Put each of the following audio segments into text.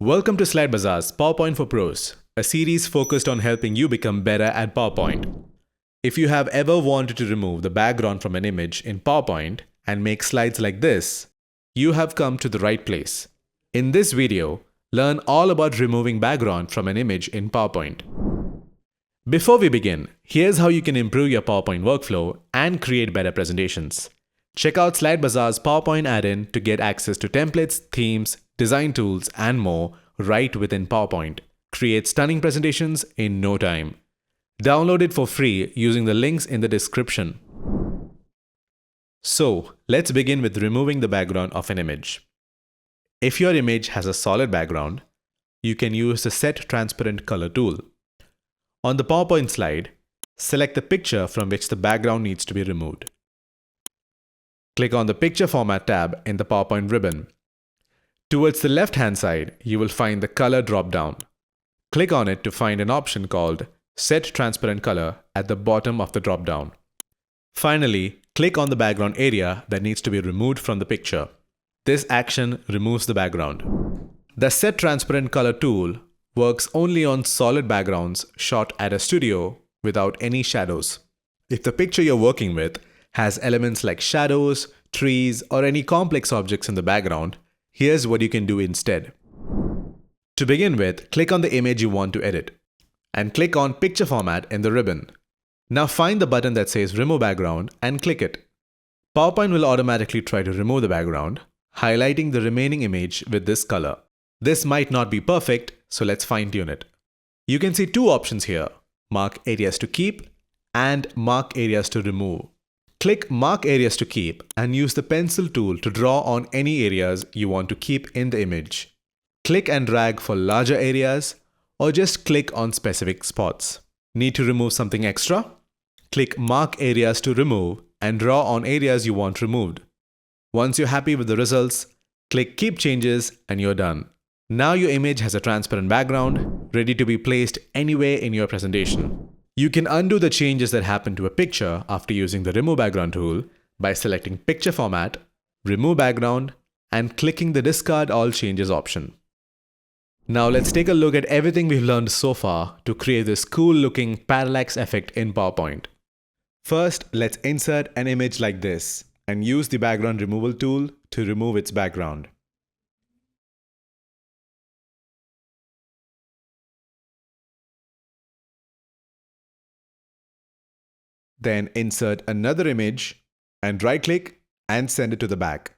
Welcome to Slide Bazaar's PowerPoint for Pros, a series focused on helping you become better at PowerPoint. If you have ever wanted to remove the background from an image in PowerPoint and make slides like this, you have come to the right place. In this video, learn all about removing background from an image in PowerPoint. Before we begin, here's how you can improve your PowerPoint workflow and create better presentations. Check out Slide Bazaar's PowerPoint add-in to get access to templates, themes, design tools, and more right within PowerPoint. Create stunning presentations in no time. Download it for free using the links in the description. So, let's begin with removing the background of an image. If your image has a solid background, you can use the Set Transparent Color tool. On the PowerPoint slide, select the picture from which the background needs to be removed. Click on the Picture Format tab in the PowerPoint ribbon. Towards the left-hand side, you will find the Color drop-down. Click on it to find an option called Set Transparent Color at the bottom of the drop-down. Finally, click on the background area that needs to be removed from the picture. This action removes the background. The Set Transparent Color tool works only on solid backgrounds shot at a studio without any shadows. If the picture you're working with has elements like shadows, trees, or any complex objects in the background, here's what you can do instead. To begin with, click on the image you want to edit and click on Picture Format in the ribbon. Now find the button that says Remove Background and click it. PowerPoint will automatically try to remove the background, highlighting the remaining image with this color. This might not be perfect, so let's fine-tune it. You can see two options here: Mark Areas to Keep and Mark Areas to Remove. Click Mark Areas to Keep and use the pencil tool to draw on any areas you want to keep in the image. Click and drag for larger areas, or just click on specific spots. Need to remove something extra? Click Mark Areas to Remove and draw on areas you want removed. Once you're happy with the results, click Keep Changes and you're done. Now your image has a transparent background, ready to be placed anywhere in your presentation. You can undo the changes that happen to a picture after using the Remove Background tool by selecting Picture Format, Remove Background, and clicking the Discard All Changes option. Now let's take a look at everything we've learned so far to create this cool looking parallax effect in PowerPoint. First, let's insert an image like this and use the Background Removal tool to remove its background. Then insert another image and right-click and send it to the back.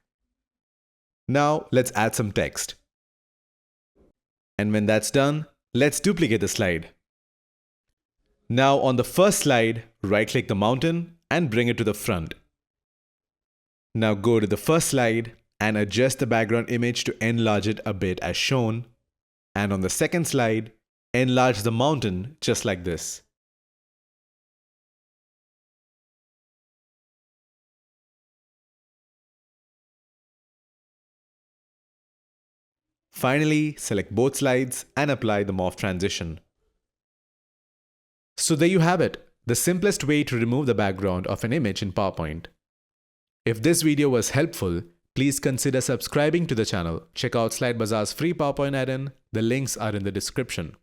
Now let's add some text. And when that's done, let's duplicate the slide. Now on the first slide, right-click the mountain and bring it to the front. Now go to the first slide and adjust the background image to enlarge it a bit as shown. And on the second slide, enlarge the mountain just like this. Finally, select both slides and apply the Morph transition. So there you have it, the simplest way to remove the background of an image in PowerPoint. If this video was helpful, please consider subscribing to the channel. Check out Slide Bazaar's free PowerPoint add-in. The links are in the description.